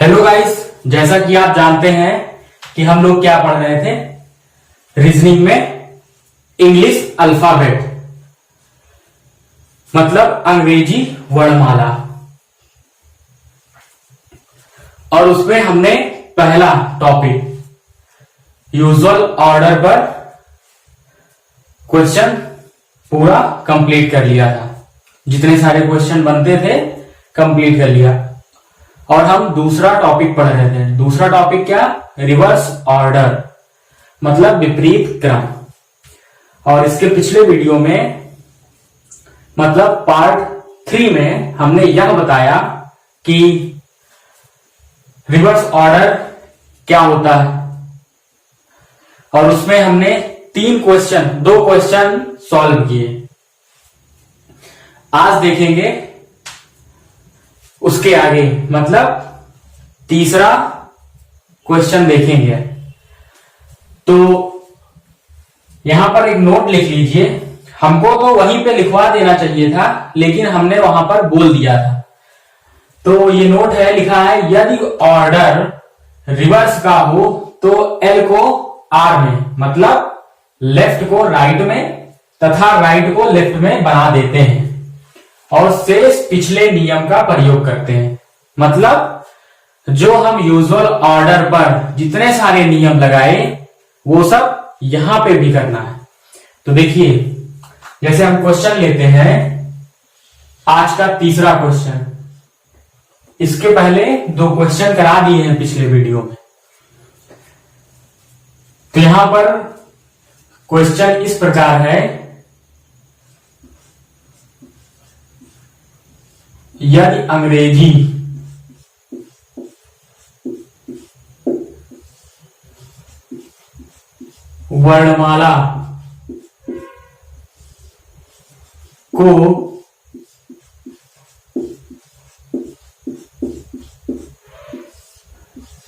Hello guys, जैसा कि आप जानते हैं कि हम लोग क्या पढ़ रहे थे रीजनिंग में इंग्लिश अल्फाबेट मतलब अंग्रेजी वर्णमाला। और उसमें हमने पहला टॉपिक यूजुअल ऑर्डर पर क्वेश्चन पूरा कंप्लीट कर लिया था। जितने सारे क्वेश्चन बनते थे कंप्लीट कर लिया। और हम दूसरा टॉपिक पढ़ रहे थे। दूसरा टॉपिक क्या? रिवर्स ऑर्डर मतलब विपरीत क्रम। और इसके पिछले वीडियो में मतलब पार्ट 3 में हमने यह बताया कि रिवर्स ऑर्डर क्या होता है। और उसमें हमने 2 क्वेश्चन सॉल्व किए। आज देखेंगे उसके आगे मतलब तीसरा क्वेश्चन देखेंगे। तो यहां पर एक नोट लिख लीजिए। हमको तो वहीं पे लिखवा देना चाहिए था, लेकिन हमने वहां पर बोल दिया था। तो ये नोट है, लिखा है यदि ऑर्डर रिवर्स का हो तो एल को आर में मतलब लेफ्ट को राइट में तथा राइट को लेफ्ट में बना देते हैं और शेष पिछले नियम का प्रयोग करते हैं। मतलब जो हम यूजुअल ऑर्डर पर जितने सारे नियम लगाए वो सब यहां पे भी करना है। तो देखिए, जैसे हम क्वेश्चन लेते हैं आज का तीसरा क्वेश्चन। इसके पहले 2 क्वेश्चन करा दिए हैं पिछले वीडियो में। तो यहां पर क्वेश्चन इस प्रकार है, यदि अंग्रेजी वर्णमाला को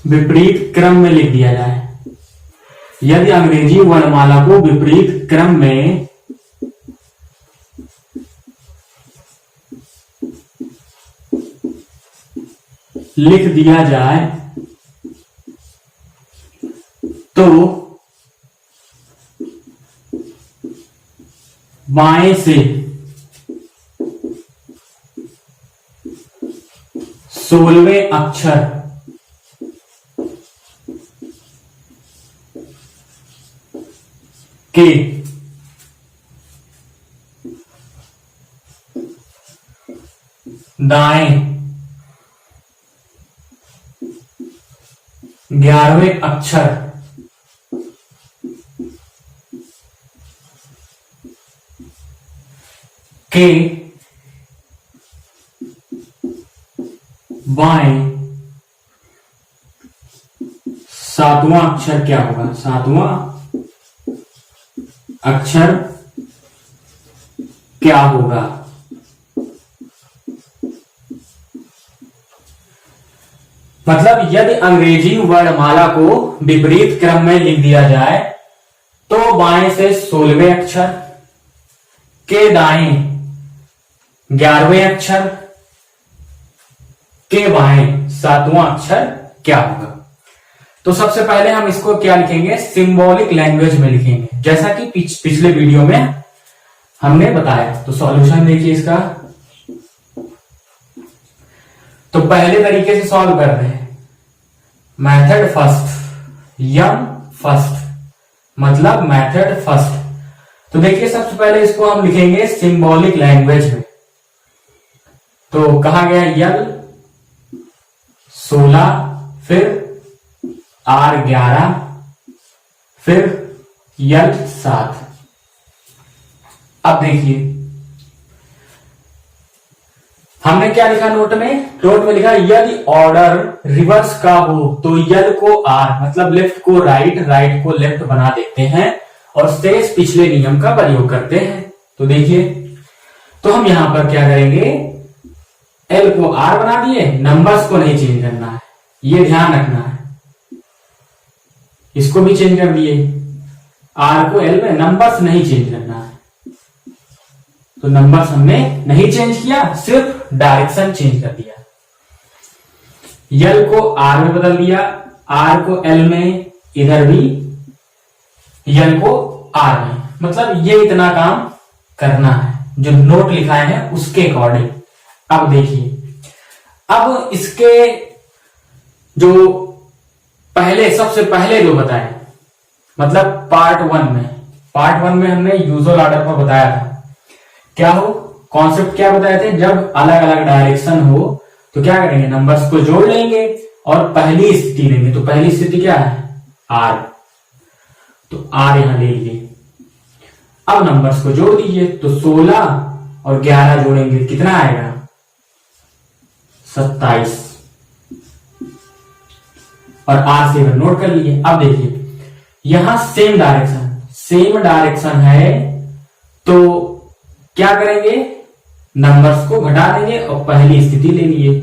विपरीत क्रम में लिख दिया जाए। यदि अंग्रेजी वर्णमाला को विपरीत क्रम में लिख दिया जाए तो बाएं से 16वें अक्षर के दाएं 11वें अक्षर के बाएं 7वां अक्षर क्या होगा? 7वां अक्षर क्या होगा? मतलब यदि अंग्रेजी वर्णमाला को विपरीत क्रम में लिख दिया जाए तो बाएं से 16वें अक्षर के दाएं 11वें अक्षर के बाएं 7वां अक्षर क्या होगा? तो सबसे पहले हम इसको क्या लिखेंगे? सिंबॉलिक लैंग्वेज में लिखेंगे, जैसा कि पिछले वीडियो में हमने बताया। तो सॉल्यूशन देखिए इसका। तो पहले तरीके से सॉल्व कर रहे हैं। मेथड फर्स्ट, यम फर्स्ट मतलब मेथड फर्स्ट। तो देखिए, सबसे पहले इसको हम लिखेंगे सिंबॉलिक लैंग्वेज में। तो कहा गया यल 16, फिर आर 11, फिर यल 7। अब देखिए हमने क्या लिखा नोट में? नोट में लिखा यदि ऑर्डर रिवर्स का हो तो यल को आर मतलब लेफ्ट को राइट, राइट को लेफ्ट बना देते हैं और शेष पिछले नियम का प्रयोग करते हैं। तो देखिए, तो हम यहां पर क्या करेंगे? एल को आर बना दिए, नंबर्स को नहीं चेंज करना है, ये ध्यान रखना है। इसको भी चेंज कर दिए, आर को एल में, नंबर्स नहीं चेंज करना है। तो नंबर्स हमने नहीं चेंज किया, सिर्फ डायरेक्शन चेंज कर दिया। यल को आर में बदल दिया, आर को एल में, इधर भी यल को आर में। मतलब ये इतना काम करना है जो नोट लिखाए हैं उसके अकॉर्डिंग। अब देखिए, अब इसके जो सबसे पहले जो बताए, मतलब पार्ट वन में हमने यूजुअल ऑर्डर पर बताया था। क्या हो कॉन्सेप्ट क्या बताए थे, जब अलग अलग डायरेक्शन हो तो क्या करेंगे, नंबर्स को जोड़ लेंगे और पहली स्थिति लेंगे। तो पहली स्थिति क्या है, आर, तो आर यहां ले लिए। अब नंबर्स को जोड़ दीजिए, तो 16 और 11 जोड़ेंगे, कितना आएगा, 27। और आर से नोट कर लिए। अब देखिए यहां सेम डायरेक्शन है, तो क्या करेंगे, नंबर्स को घटा देंगे और पहली स्थिति ले लिए।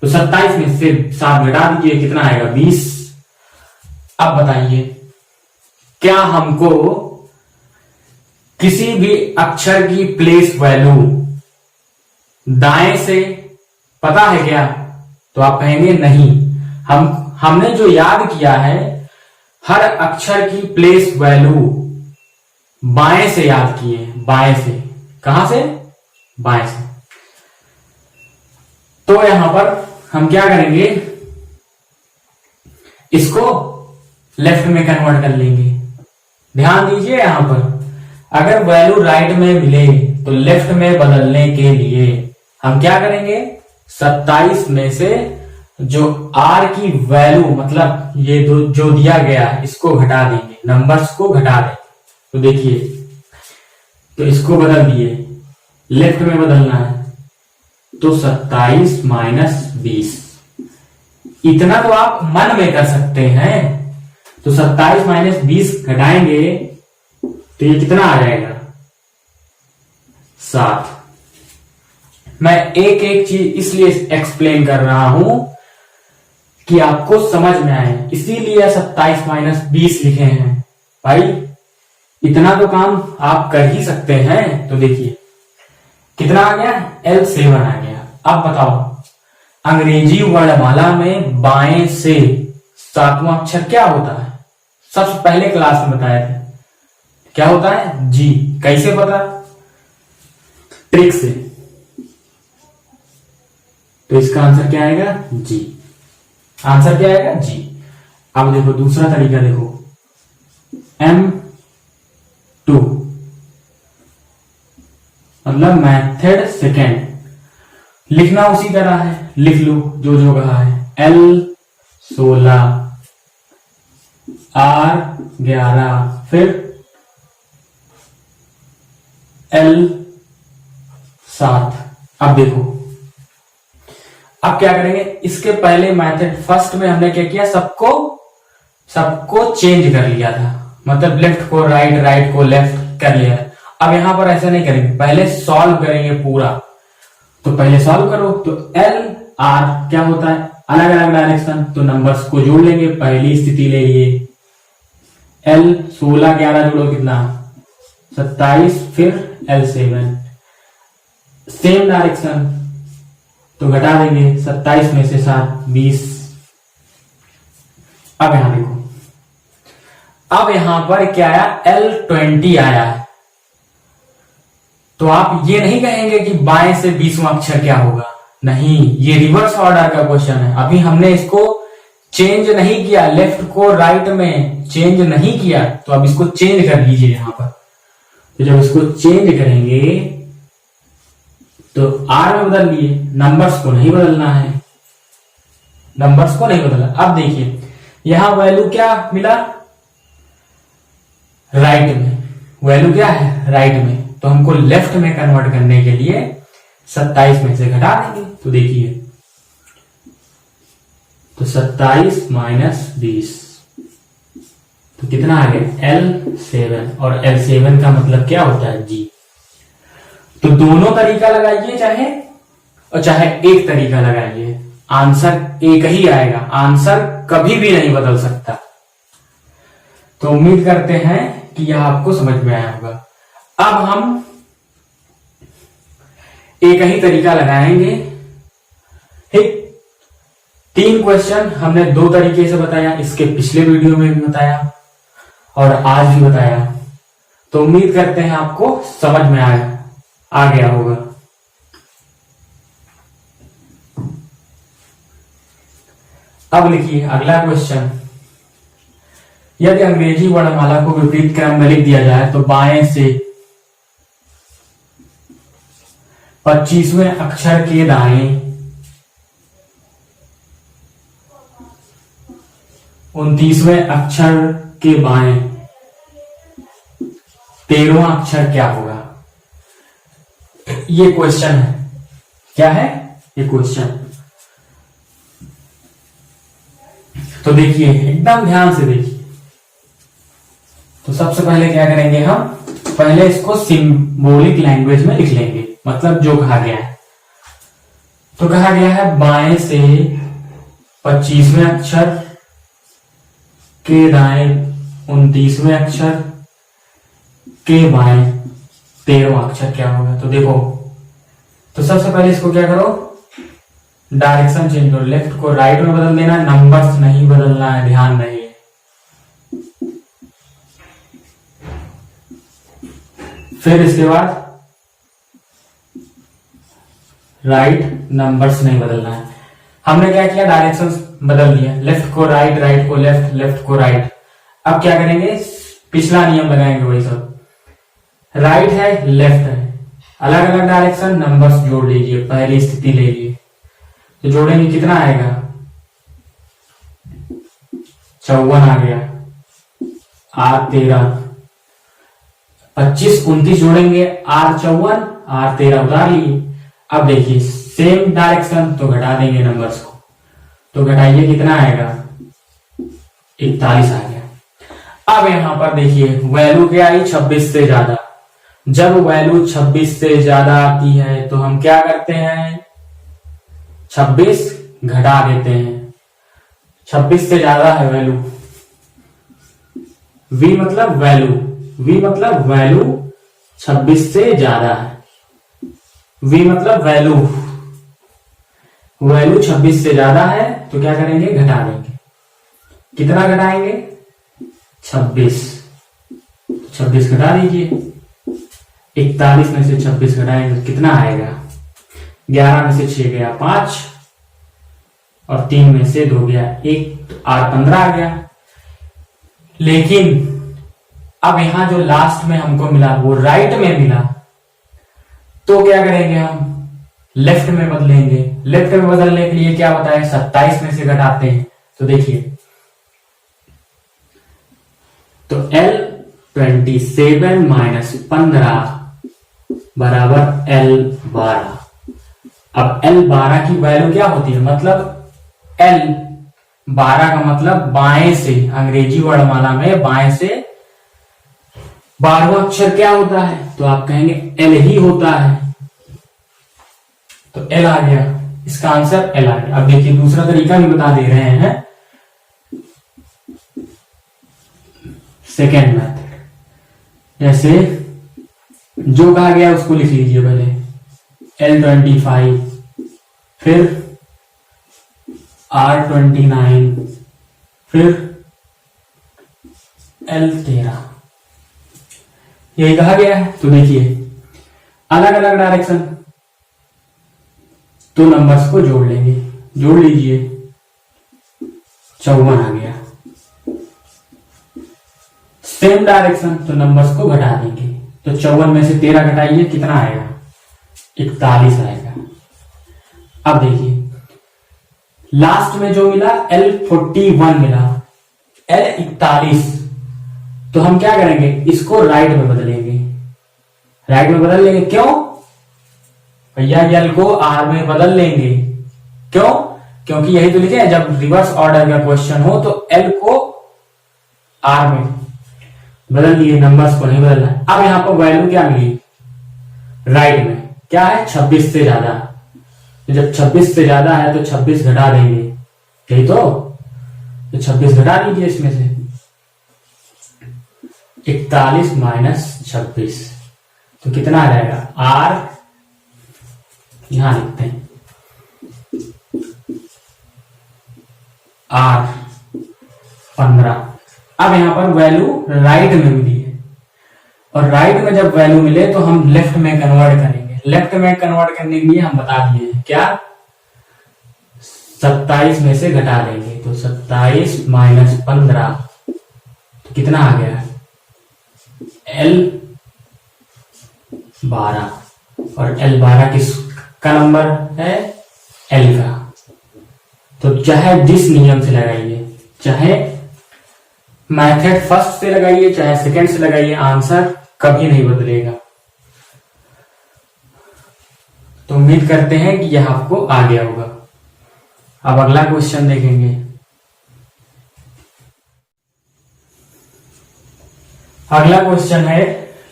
तो 27 में से 7 घटा दीजिए, कितना आएगा, 20। अब बताइए, क्या हमको किसी भी अक्षर की प्लेस वैल्यू दाएं से पता है क्या? तो आप कहेंगे नहीं, हमने जो याद किया है हर अक्षर की प्लेस वैल्यू बाएं से याद किए, बाएं से। कहां से, बाएं से। तो यहां पर हम क्या करेंगे, इसको लेफ्ट में कन्वर्ट कर लेंगे। ध्यान दीजिए, यहां पर अगर वैल्यू राइट में मिले तो लेफ्ट में बदलने के लिए हम क्या करेंगे, 27 में से जो आर की वैल्यू, मतलब ये जो दिया गया इसको घटा देंगे, नंबर्स को घटा देंगे। तो देखिए, तो इसको बदल दिए, लेफ्ट में बदलना है, तो 27 माइनस 20। इतना तो आप मन में कर सकते हैं। तो 27 माइनस 20 घटाएंगे तो ये कितना आ जाएगा, 7। मैं एक एक चीज इसलिए एक्सप्लेन कर रहा हूं कि आपको समझ में आए, इसीलिए 27 माइनस 20 लिखे हैं। भाई इतना तो काम आप कर ही सकते हैं। तो देखिए कितना आ गया, L7 आ गया। अब बताओ, अंग्रेजी वर्णमाला में बाएं से 7वां अक्षर क्या होता है? सबसे पहले क्लास में बताए थे, क्या होता है, जी। कैसे पता, ट्रिक से। तो इसका आंसर क्या आएगा, जी। आंसर क्या आएगा, जी। अब देखो दूसरा तरीका, देखो M2 मतलब मेथड सेकेंड, लिखना उसी तरह है, लिख लो जो कहा है। L16 R11 फिर L7। अब देखो, अब क्या करेंगे, इसके पहले मेथड फर्स्ट में हमने क्या किया, सबको चेंज कर लिया था, मतलब लेफ्ट को राइट, राइट को लेफ्ट कर लिया। अब यहां पर ऐसा नहीं करेंगे, पहले सॉल्व करेंगे पूरा। तो पहले सॉल्व करो, तो L R क्या होता है, अलग अलग डायरेक्शन, तो नंबर्स को जोड़ लेंगे, पहली स्थिति ले लिए। L16 11 जोड़ो, कितना, 27, फिर L7 सेम डायरेक्शन, तो घटा देंगे 27 में से 7, 20। अब यहां देखो, अब यहां पर क्या आया, L20 आया है। तो आप ये नहीं कहेंगे कि बाएं से 20वां अक्षर क्या होगा, नहीं, ये रिवर्स ऑर्डर का क्वेश्चन है। अभी हमने इसको चेंज नहीं किया, लेफ्ट को राइट में चेंज नहीं किया, तो अब इसको चेंज कर लीजिए यहां पर। तो जब इसको चेंज करेंगे तो आर में बदल लिए, नंबर्स को नहीं बदलना है, नंबर्स को नहीं बदलना। अब देखिए यहां वैल्यू क्या मिला, राइट में, वैल्यू क्या है, राइट में। तो हमको लेफ्ट में कन्वर्ट करने के लिए 27 में से घटा देंगे। तो देखिए, तो 27 माइनस 20, तो कितना आ गया, L7। और L7 का मतलब क्या होता है, जी। तो दोनों तरीका लगाइए, चाहे एक तरीका लगाइए, आंसर एक ही आएगा, आंसर कभी भी नहीं बदल सकता। तो उम्मीद करते हैं कि यह आपको समझ में आया होगा। अब हम एक ही तरीका लगाएंगे, ठीक। 3 क्वेश्चन हमने 2 तरीके से बताया, इसके पिछले वीडियो में भी बताया और आज भी बताया। तो उम्मीद करते हैं आपको समझ में आ गया होगा। अब लिखिए अगला क्वेश्चन। यदि अंग्रेजी वर्णमाला को विपरीत क्रम में लिख दिया जाए तो बाएं से 25वें अक्षर के दाएं 29वें अक्षर के बाएं 13वां अक्षर क्या होगा? ये क्वेश्चन है। क्या है ये क्वेश्चन? तो देखिए, एकदम ध्यान से देखिए। तो सबसे पहले क्या करेंगे हम? पहले इसको सिंबॉलिक लैंग्वेज में लिख लेंगे, मतलब जो कहा गया है। तो कहा गया है बाएं से 25वें अक्षर के दाएं 29वें अक्षर के बाएं 13वां अक्षर क्या होगा? तो देखो, तो सबसे पहले इसको क्या करो, डायरेक्शन चेंज करो, लेफ्ट को राइट में बदल देना, नंबर्स नहीं बदलना है, ध्यान रहे। फिर इसके बाद राइट, नंबर्स नहीं बदलना है। हमने क्या किया, डायरेक्शन बदल दिया, लेफ्ट को राइट, राइट को लेफ्ट, लेफ्ट को राइट। अब क्या करेंगे, पिछला नियम लगाएंगे वही सब। राइट है, लेफ्ट है, अलग अलग डायरेक्शन, नंबर्स जोड़ लीजिए, पहली स्थिति ले लीजिए। तो जोड़ेंगे कितना आएगा? 54 आ गया। R13 25 29 जोड़ेंगे, R54 R13 उतार लिए। अब देखिए सेम डायरेक्शन, तो घटा देंगे नंबर्स को। तो घटाइए, कितना आएगा? 41 आ गया। अब यहां पर देखिए वैल्यू क्या आई? 26 से ज्यादा। जब वैल्यू 26 से ज्यादा आती है तो हम क्या करते हैं? 26 घटा देते हैं। 26 से ज्यादा है वैल्यू, V मतलब वैल्यू, V मतलब वैल्यू 26 से ज्यादा है। V मतलब वैल्यू, वैल्यू 26 से ज्यादा है तो क्या करेंगे? घटा देंगे। कितना घटाएंगे? 26। 26 घटा दीजिए। 41 में से 26 घटाएंगे, कितना आएगा? 11 में से 6 गया 5 और 3 में से 2 गया 1, R15 आ गया। लेकिन अब यहां जो लास्ट में हमको मिला वो राइट में मिला, तो क्या करेंगे हम? लेफ्ट में बदलेंगे। लेफ्ट में बदलने के लिए क्या बताया? 27 में से घटाते हैं। तो देखिए, तो L27 माइनस 15 बराबर L12। अब L12 की वैल्यू क्या होती है? मतलब L12 का मतलब बाएं से, अंग्रेजी वर्णमाला में बाएं से 12वां अक्षर क्या होता है? तो आप कहेंगे L ही होता है। तो L आ गया, इसका आंसर L आ गया। अब देखिए दूसरा तरीका भी बता दे रहे हैं, सेकेंड मेथड। जैसे जो कहा गया उसको लिख लीजिए पहले, L25, फिर R29, फिर L13, यही कहा गया है। तो देखिए अलग अलग डायरेक्शन, तो नंबर्स को जोड़ लेंगे। जोड़ लीजिए, 54 आ गया। सेम डायरेक्शन, तो नंबर्स को घटा देंगे। तो 54 में से 13 घटाइए, कितना आएगा? 41 आएगा। अब देखिए लास्ट में जो मिला L41 मिला, L41, तो हम क्या करेंगे? इसको राइट में बदलेंगे। राइट में बदल लेंगे, क्यों भैया? L को R में बदल लेंगे। क्यों? क्योंकि यही तो लिखे हैं, जब रिवर्स ऑर्डर का क्वेश्चन हो तो L को R में बदल लिए, नंबर्स को नहीं बदलना। अब यहां पर वैल्यू क्या मिली? राइट में क्या है? 26 से ज्यादा। तो जब 26 से ज्यादा है तो 26 घटा देंगे, यही तो 26 घटा दीजिए इसमें से। 41 माइनस 26, तो कितना आ जाएगा? R, यहां लिखते हैं आर 15। अब यहां पर वैल्यू राइट में मिली है, और राइट में जब वैल्यू मिले तो हम लेफ्ट में कन्वर्ट करेंगे। लेफ्ट में कन्वर्ट करने के लिए हम बता दिए हैं क्या, 27 में से घटा देंगे, तो 27 माइनस 15 तो कितना आ गया, L12, और L12 किसका नंबर है, L का। तो चाहे जिस नियम से लगाइए, चाहे मेथड फर्स्ट से लगाइए चाहे सेकंड से लगाइए, आंसर कभी नहीं बदलेगा। तो उम्मीद करते हैं कि यह आपको आ गया होगा। अब अगला क्वेश्चन देखेंगे। अगला क्वेश्चन है,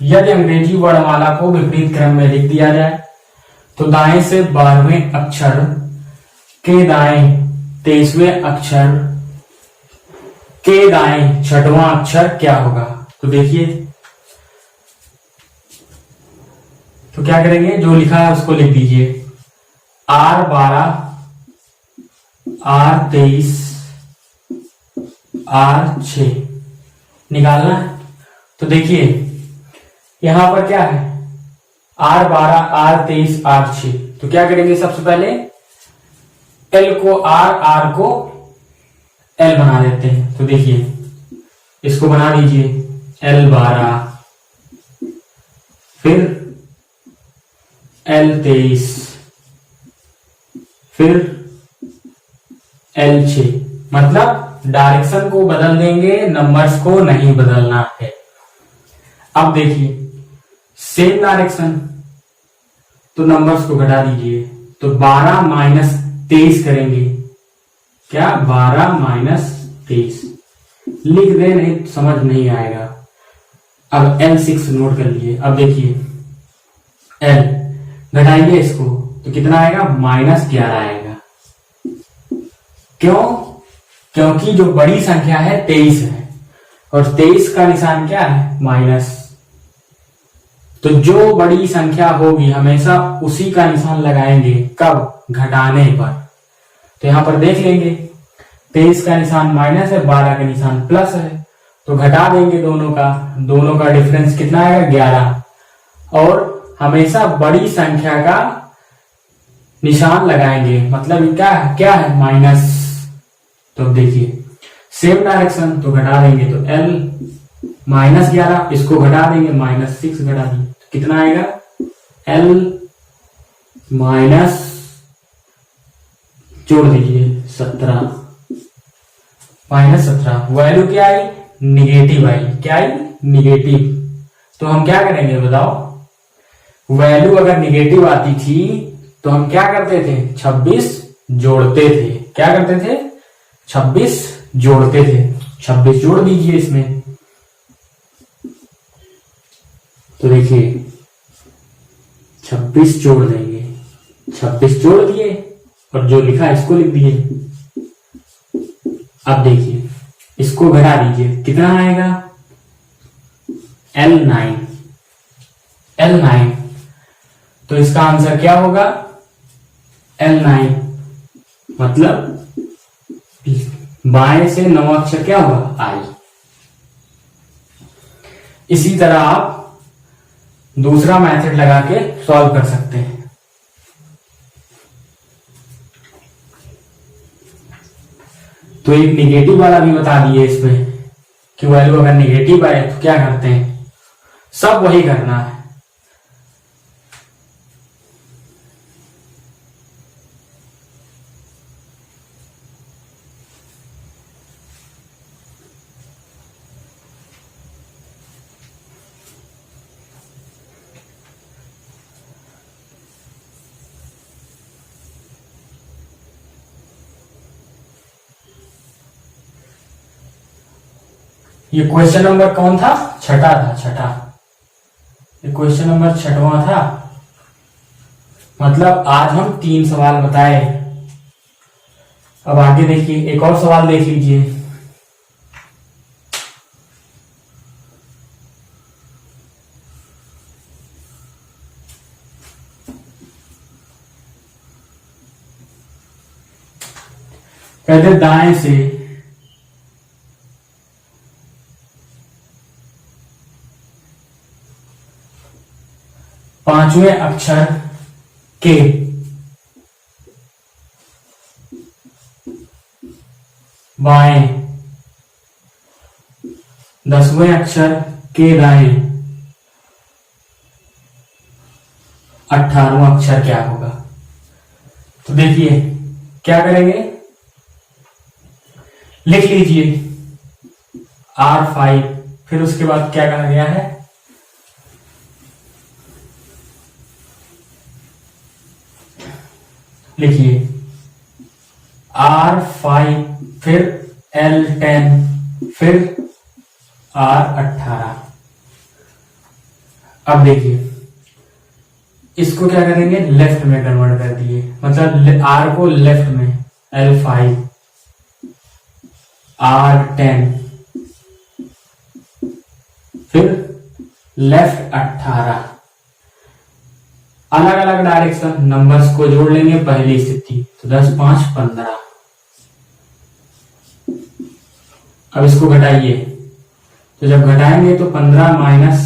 यदि अंग्रेजी वर्णमाला को विपरीत क्रम में लिख दिया जाए तो दाएं से 12वें अक्षर के दाएं 23वें अक्षर के दाएं 6वां अक्षर क्या होगा। तो देखिए, तो क्या करेंगे, जो लिखा है उसको लिख दीजिए, R12 R23 R6 निकालना है। तो देखिए यहां पर क्या है, R12 R23 R6। तो क्या करेंगे, सबसे पहले L को R को L बना देते हैं। तो देखिए इसको बना दीजिए L12, फिर L23, फिर L6। मतलब डायरेक्शन को बदल देंगे, नंबर्स को नहीं बदलना है। अब देखिए सेम डायरेक्शन, तो नंबर्स को घटा दीजिए, तो 12 माइनस 23 करेंगे, क्या 12 माइनस 23 लिख दे, नहीं समझ नहीं आएगा। अब L6 नोट कर लिए। अब देखिए L घटाइए इसको, तो कितना आएगा, -11 आएगा। क्यों, क्योंकि जो बड़ी संख्या है 23 है, और 23 का निशान क्या है, माइनस। तो जो बड़ी संख्या होगी हमेशा उसी का निशान लगाएंगे, कब, घटाने पर। तो यहां पर देख लेंगे 23 का निशान माइनस है, 12 का निशान प्लस है, तो घटा देंगे दोनों का डिफरेंस कितना आएगा, 11। और हमेशा बड़ी संख्या का निशान लगाएंगे, मतलब क्या है, माइनस। तो देखिए सेम डायरेक्शन, तो घटा देंगे, तो L -11, इसको घटा देंगे, -6 घटा देंगे, तो कितना आएगा, L माइनस, जोड़ दीजिए 17, -17। वैल्यू क्या आई, निगेटिव आई। क्या आई, निगेटिव। तो हम क्या करेंगे बताओ, वैल्यू अगर निगेटिव आती थी तो हम क्या करते थे, 26 जोड़ते थे। क्या करते थे, 26 जोड़ते थे। 26 जोड़ दीजिए इसमें, तो देखिए 26 जोड़ देंगे, 26 जोड़ दिए, और जो लिखा इसको लिख दिए। अब देखिए इसको घटा दीजिए, कितना आएगा, L9। तो इसका आंसर क्या होगा, L9। मतलब बाएं से 9 अक्षर क्या होगा, I। इसी तरह आप दूसरा मेथड लगा के सॉल्व कर सकते हैं। तो एक निगेटिव वाला भी बता दिए इसमें कि वैल्यू अगर निगेटिव आए तो क्या करते हैं, सब वही करना है। ये क्वेश्चन नंबर कौन था, छठा था, छठा। ये क्वेश्चन नंबर 6वां था। मतलब आज हम 3 सवाल बताए। अब आगे देखिए, एक और सवाल देख लीजिए। कहते दाएं से 5वें अक्षर के बाएं, 10वें अक्षर के दाएं, 18वां अक्षर क्या होगा? तो देखिए क्या करेंगे, लिख लीजिए R5, फिर उसके बाद क्या कहा गया है, लिखिए R5, फिर L10, फिर R18। अब देखिए इसको क्या करेंगे, लेफ्ट में कन्वर्ट कर दिए, मतलब R को लेफ्ट में, L5, R10, फिर लेफ्ट 18। अलग अलग डायरेक्शन, नंबर्स को जोड़ लेंगे पहली स्थिति, तो 10, 5, 15। अब इसको घटाइए, तो जब घटाएंगे तो 15 माइनस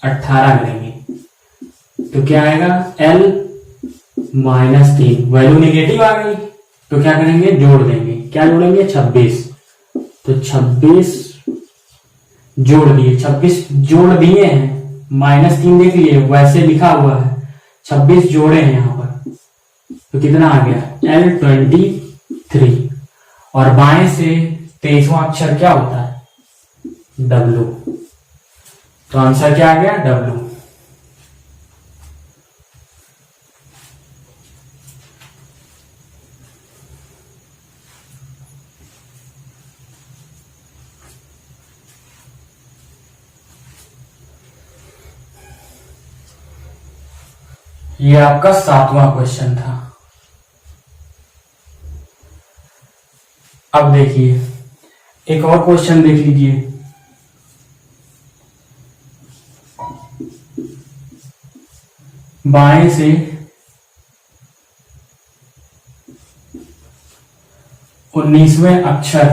18 करेंगे, तो क्या आएगा, L -3, वैल्यू नेगेटिव आ गई, तो क्या करेंगे, जोड़ देंगे, क्या जोड़ेंगे, 26, तो 26 जोड़ दिए, 26 जोड़ दिए हैं, -3 देख लिए, वैसे लिखा हुआ है, 26 जोड़े हैं यहां पर, तो कितना आ गया, L23, और बाएं से 23वां अक्षर क्या होता है, W, तो आंसर क्या आ गया, W। ये आपका 7वां क्वेश्चन था। अब देखिए एक और क्वेश्चन देख लीजिए, बाएं से 19वें अक्षर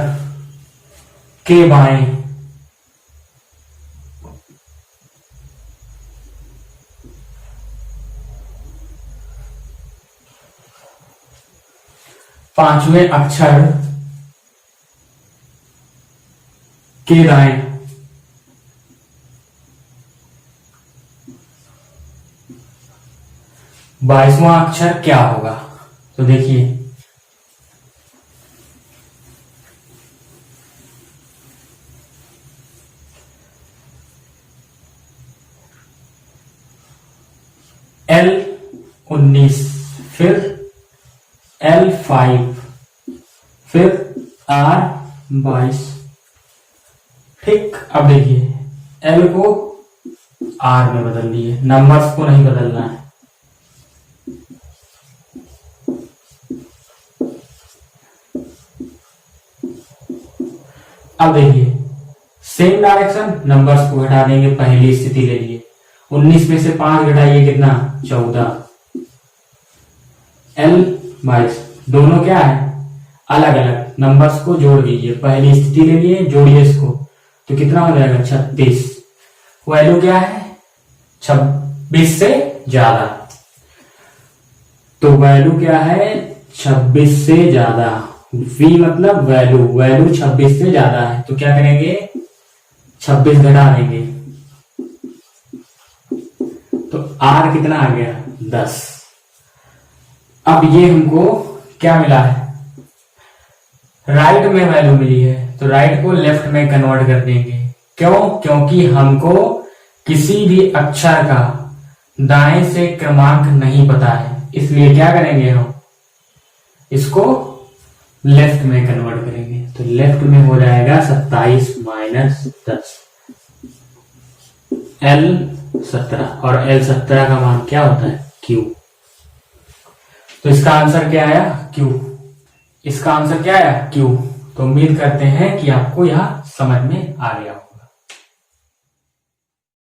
के बाएं, 5वें अक्षर के दाएं, 22वां अक्षर क्या होगा? तो देखिए L19, फिर L5, फिर R22। ठीक, अब देखिए L को R में बदल दिए, नंबर्स को नहीं बदलना है। अब देखिए सेम डायरेक्शन, नंबर्स को घटा देंगे, पहली स्थिति ले लिए, 19 में से 5 घटाइए कितना, 14, L22, दोनों क्या है, अलग अलग, नंबर्स को जोड़ दीजिए, पहली स्थिति ले लिए, जोड़िए इसको, तो कितना हो जाएगा, 36। वैल्यू क्या है, 26 से ज्यादा, तो वैल्यू क्या है, 26 से ज्यादा, V मतलब वैल्यू, वैल्यू 26 से ज्यादा है, तो क्या करेंगे, 26 घटा देंगे, तो R कितना आ गया, 10। अब ये हमको क्या मिला है, राइट में वैल्यू मिली है, तो राइट को लेफ्ट में कन्वर्ट कर देंगे। क्यों? क्योंकि हमको किसी भी अक्षर का दाएं से क्रमांक नहीं पता है, इसलिए क्या करेंगे, हम इसको लेफ्ट में कन्वर्ट करेंगे, तो लेफ्ट में हो जाएगा 27 माइनस 10, L17, और L17 का मान क्या होता है, Q। तो इसका आंसर क्या आया, Q। इसका आंसर क्या आया, Q। तो उम्मीद करते हैं कि आपको यह समझ में आ गया।